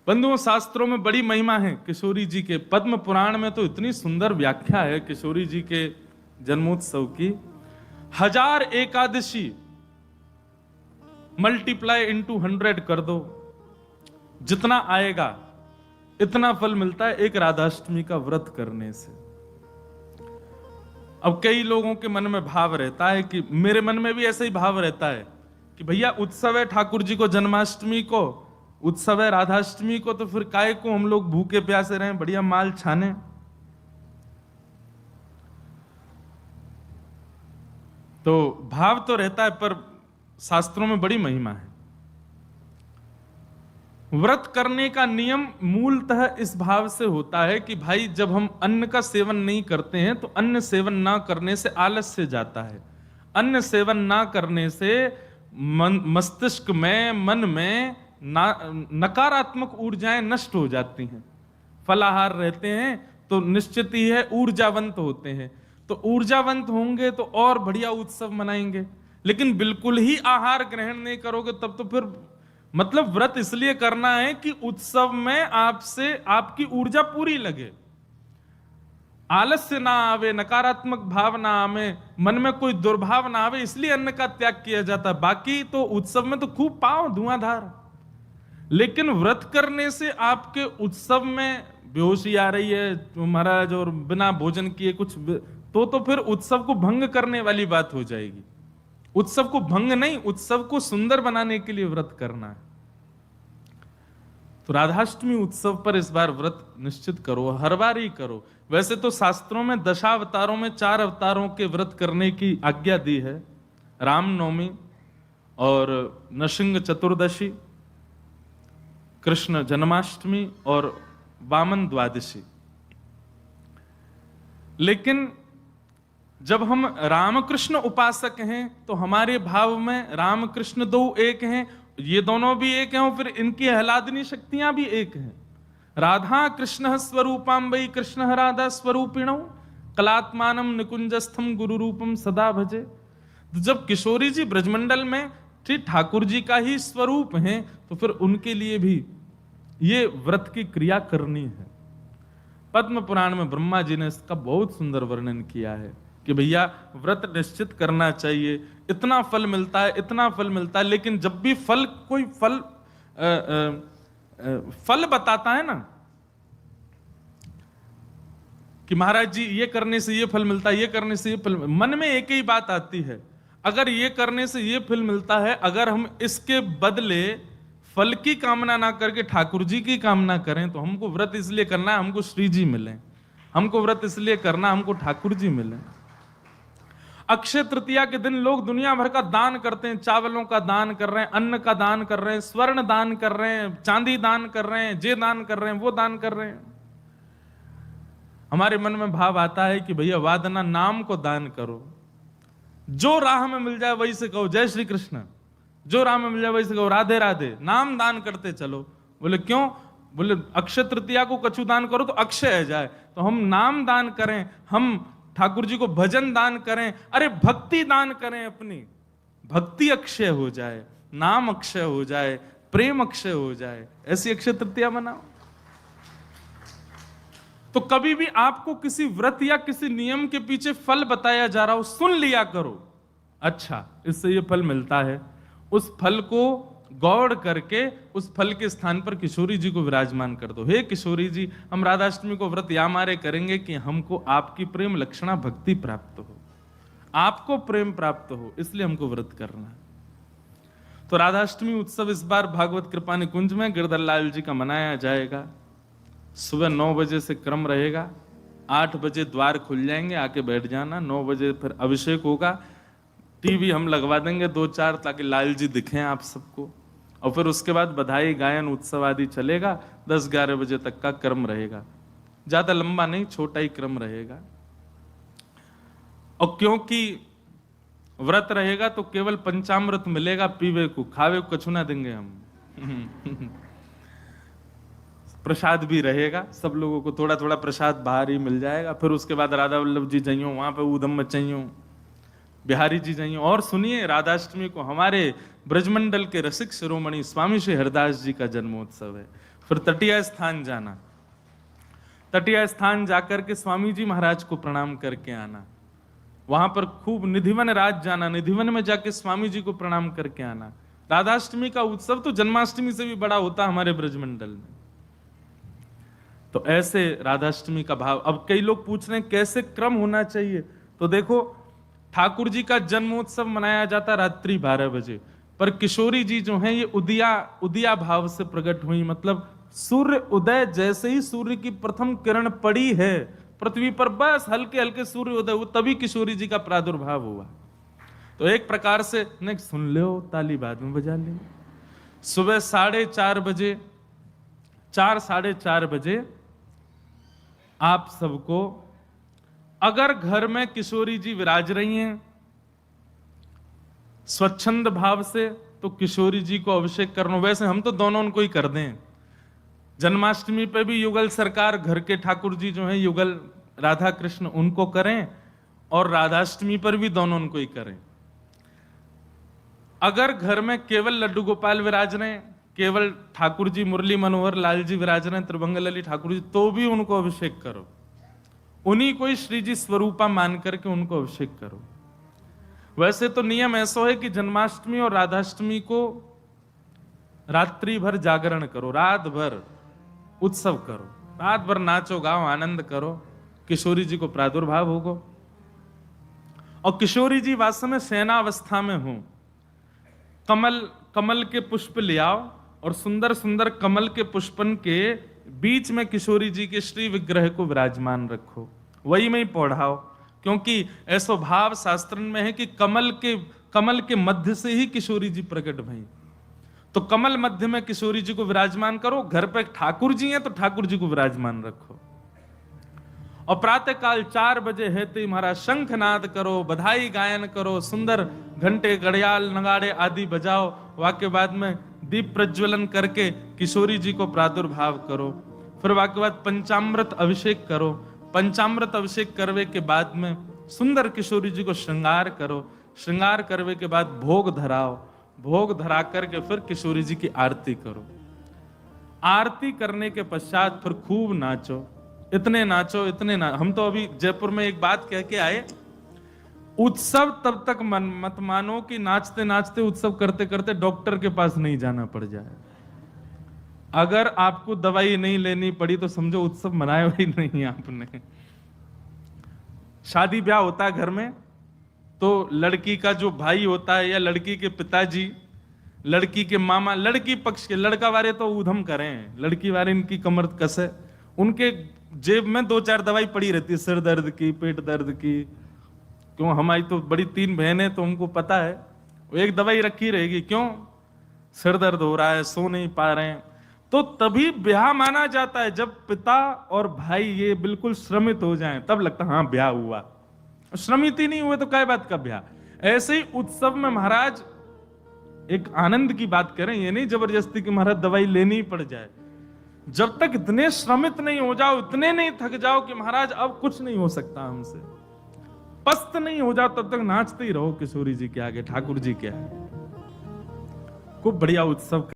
बंधुओं, शास्त्रों में बड़ी महिमा है किशोरी जी के। पद्म पुराण में तो इतनी सुंदर व्याख्या है किशोरी जी के जन्मोत्सव की। 1000 एकादशी मल्टीप्लाई इनटू 100 कर दो, जितना आएगा इतना फल मिलता है एक राधाष्टमी का व्रत करने से। अब कई लोगों के मन में भाव रहता है कि मेरे मन में भी ऐसा ही भाव रहता है कि भैया उत्सव है ठाकुर जी को, जन्माष्टमी को उत्सव है, राधाष्टमी को, तो फिर काय को हम लोग भूखे प्यासे रहें, बढ़िया माल छाने। तो भाव तो रहता है, पर शास्त्रों में बड़ी महिमा है। व्रत करने का नियम मूलतः इस भाव से होता है कि भाई जब हम अन्न का सेवन नहीं करते हैं तो अन्न सेवन ना करने से आलस्य जाता है। अन्न सेवन ना करने से मस्तिष्क में, मन में नकारात्मक ऊर्जाएं नष्ट हो जाती हैं। फलाहार रहते हैं तो निश्चित ही है ऊर्जावंत होते हैं, तो ऊर्जावंत होंगे तो और बढ़िया उत्सव मनाएंगे। लेकिन बिल्कुल ही आहार ग्रहण नहीं करोगे तब तो फिर मतलब व्रत इसलिए करना है कि उत्सव में आपसे आपकी ऊर्जा पूरी लगे, आलस्य ना आवे, नकारात्मक भाव ना आवे, मन में कोई दुर्भाव ना आवे, इसलिए अन्न का त्याग किया जाता है। बाकी तो उत्सव में तो खूब पाओ धुआंधार, लेकिन व्रत करने से आपके उत्सव में बेहोशी आ रही है महाराज और बिना भोजन किए कुछ तो फिर उत्सव को भंग करने वाली बात हो जाएगी। उत्सव को भंग नहीं, उत्सव को सुंदर बनाने के लिए व्रत करना है। तो राधाष्टमी उत्सव पर इस बार व्रत निश्चित करो, हर बार ही करो। वैसे तो शास्त्रों में दशावतारों में 4 अवतारों के व्रत करने की आज्ञा दी है, रामनवमी और नृसिंह चतुर्दशी, कृष्ण जन्माष्टमी और वामन द्वादशी। लेकिन जब हम रामकृष्ण उपासक हैं तो हमारे भाव में रामकृष्ण दो एक हैं, ये दोनों भी एक हैं, और फिर इनकी आह्लादनी शक्तियां भी एक हैं। राधा कृष्ण स्वरूपाम वै कृष्ण राधा स्वरूपिणौ कलात्मानम निकुंजस्थम गुरु रूपम सदा भजे। तो जब किशोरी जी ब्रजमंडल में ठीक ठाकुर जी का ही स्वरूप हैं तो फिर उनके लिए भी ये व्रत की क्रिया करनी है। पद्म पुराण में ब्रह्मा जी ने इसका बहुत सुंदर वर्णन किया है कि भैया व्रत निश्चित करना चाहिए, इतना फल मिलता है, इतना फल मिलता है। लेकिन जब भी फल कोई फल बताता है ना कि महाराज जी ये करने से ये फल मिलता है, ये करने से ये फल, मन में एक ही बात आती है, अगर ये करने से ये फल मिलता है, अगर हम इसके बदले फल की कामना ना करके ठाकुर जी की कामना करें तो हमको व्रत इसलिए करना है हमको श्री जी मिले, हमको व्रत इसलिए करना हमको ठाकुर जी मिले। अक्षय तृतीया के दिन लोग दुनिया भर का दान करते हैं, चावलों का दान कर रहे हैं, अन्न का दान कर रहे हैं, स्वर्ण दान कर रहे हैं, चांदी दान कर रहे हैं, जे दान कर रहे हैं, वो दान कर रहे हैं। हमारे मन में भाव आता है कि भैया वादना नाम को दान करो, जो राह में मिल जाए वही से कहो जय श्री कृष्ण, जो राह में मिल जाए वही से कहो राधे राधे, नाम दान करते चलो। बोले क्यों? बोले अक्षय तृतीया को कछु दान करो तो अक्षय है जाए, तो हम नाम दान करें, हम ठाकुर जी को भजन दान करें, अरे भक्ति दान करें, अपनी भक्ति अक्षय हो जाए, नाम अक्षय हो जाए, प्रेम अक्षय हो जाए, ऐसी अक्षय तृतीया मनाओ। तो कभी भी आपको किसी व्रत या किसी नियम के पीछे फल बताया जा रहा हो, सुन लिया करो, अच्छा इससे ये फल मिलता है, उस फल को गौड़ करके उस फल के स्थान पर किशोरी जी को विराजमान कर दो। हे किशोरी जी, हम राधाष्टमी को व्रत या मारे करेंगे कि हमको आपकी प्रेम लक्षणा भक्ति प्राप्त हो, आपको प्रेम प्राप्त हो, इसलिए हमको व्रत करना है। तो राधाष्टमी उत्सव इस बार भागवत कृपा निकुंज में गिरधर लाल जी का मनाया जाएगा। सुबह 9 बजे से क्रम रहेगा, 8 बजे द्वार खुल जाएंगे, आके बैठ जाना। 9 बजे फिर अभिषेक होगा, टीवी हम लगवा देंगे 2-4 ताकि लाल जी दिखें आप सबको, और फिर उसके बाद बधाई गायन उत्सव आदि चलेगा। 10-11 बजे तक का क्रम रहेगा, ज्यादा लंबा नहीं, छोटा ही क्रम रहेगा। और क्योंकि व्रत रहेगा तो केवल पंचामृत मिलेगा पीवे को, खावे को कछु ना देंगे हम। प्रसाद भी रहेगा, सब लोगों को थोड़ा थोड़ा प्रसाद बाहर ही मिल जाएगा। फिर उसके बाद राधा वल्लभ जी जाइयो, वहां पे ऊधम मचाइयो, बिहारी जी जाइए। और सुनिए, राधाष्टमी को हमारे ब्रजमंडल के रसिक शिरोमणि स्वामी श्री हरदास जी का जन्मोत्सव है। फिर तटीय स्थान जाना, तटीय स्थान जाकर के स्वामी जी महाराज को प्रणाम करके आना, वहां पर खूब निधिवन राज जाना, निधिवन में जाके स्वामी जी को प्रणाम करके आना। राधाष्टमी का उत्सव तो जन्माष्टमी से भी बड़ा होता हमारे ब्रजमंडल में। तो ऐसे राधाष्टमी का भाव। अब कई लोग पूछ रहे हैं कैसे क्रम होना चाहिए, तो देखो ठाकुर जी का जन्मोत्सव मनाया जाता रात्रि 12 बजे, पर किशोरी जी जो हैं ये उदिया भाव से प्रकट हुई, मतलब सूर्य उदय जैसे ही सूर्य की प्रथम किरण पड़ी है पृथ्वी पर, बस हल्के हल्के सूर्य उदय हुआ, तभी किशोरी जी का प्रादुर्भाव हुआ। तो एक प्रकार से नहीं सुन लो, ताली बाद में बजा ले। सुबह 4:30 बजे, 4-4:30 बजे आप सबको, अगर घर में किशोरी जी विराज रही हैं स्वच्छंद भाव से, तो किशोरी जी को अभिषेक करना। वैसे हम तो दोनों उनको ही कर दें, जन्माष्टमी पे भी युगल सरकार घर के ठाकुर जी जो हैं युगल राधा कृष्ण उनको करें, और राधाष्टमी पर भी दोनों उनको ही करें। अगर घर में केवल लड्डू गोपाल विराज रहे हैं, केवल ठाकुर जी मुरली मनोहर लाल जी विराज रहे हैं, त्रिभंग लली ठाकुर जी, तो भी उनको अभिषेक करो, उन्हीं को ही श्री जी स्वरूपा मान करके उनको अभिषेक करो। वैसे तो नियम ऐसा है कि जन्माष्टमी और राधाष्टमी को रात्रि भर जागरण करो, रात भर उत्सव करो, रात भर नाचो गाओ आनंद करो, किशोरी जी को प्रादुर्भाव होगा। और किशोरी जी वास्तव में शयनावस्था में हो, कमल के पुष्प ले आओ और सुंदर सुंदर कमल के पुष्पन के बीच में किशोरी जी के श्री विग्रह को विराजमान रखो, वही में ही पौढ़ाओ, क्योंकि ऐसा भाव शास्त्र में है कि कमल के मध्य से ही किशोरी जी प्रकट भई। तो कमल मध्य में किशोरी जी को विराजमान करो, घर पे ठाकुर जी हैं तो ठाकुर जी को विराजमान रखो। और प्रातः काल 4 बजे है तो महाराज शंखनाद करो, बधाई गायन करो, सुंदर घंटे घड़ियाल नगाड़े आदि बजाओ, वाक्य बाद में दीप प्रज्वलन करके किशोरी जी को प्रादुर्भाव करो। फिर वाक्य बाद पंचामृत अभिषेक करो, पंचामृत अभिषेक करवे के बाद में सुंदर किशोरी जी को श्रृंगार करो, श्रृंगार करवे के बाद भोग धराओ, भोग धरा करके फिर किशोरी जी की आरती करो। आरती करने के पश्चात फिर खूब नाचो, इतने नाचो इतने हम तो अभी जयपुर में एक बात कह के आए, उत्सव तब तक मत मानो कि नाचते नाचते उत्सव करते करते डॉक्टर के पास नहीं जाना पड़ जाए। अगर आपको दवाई नहीं लेनी पड़ी तो समझो उत्सव मनाया ही नहीं आपने। शादी ब्याह होता है घर में, तो लड़की का जो भाई होता है या लड़की के पिताजी, लड़की के मामा, लड़की पक्ष के, लड़का वाले तो ऊधम करें, लड़की वाले इनकी कमर कसे, उनके जेब में 2-4 दवाई पड़ी रहती है, सिर दर्द की, पेट दर्द की। क्यों, हमारी तो बड़ी 3 बहनें, तो उनको पता है, वो एक दवाई रखी रहेगी, क्यों सिर दर्द हो रहा है, सो नहीं पा रहे हैं। तो तभी ब्याह माना जाता है, जब पिता और भाई ये बिल्कुल श्रमित हो जाएं, तब लगता है हाँ ब्याह हुआ। श्रमित ही नहीं हुए तो क्या बात का ब्याह। ऐसे ही उत्सव में महाराज एक आनंद की बात करें, ये नहीं जबरदस्ती कि महाराज दवाई लेनी ही पड़ जाए। जब तक इतने श्रमित नहीं हो जाओ, इतने नहीं थक जाओ कि महाराज अब कुछ नहीं हो सकता हमसे, पस्त नहीं हो जाओ, तब तक नाचते ही रहो किशोरी जी के आगे, ठाकुर जी के आगे। खूब बढ़िया उत्सव।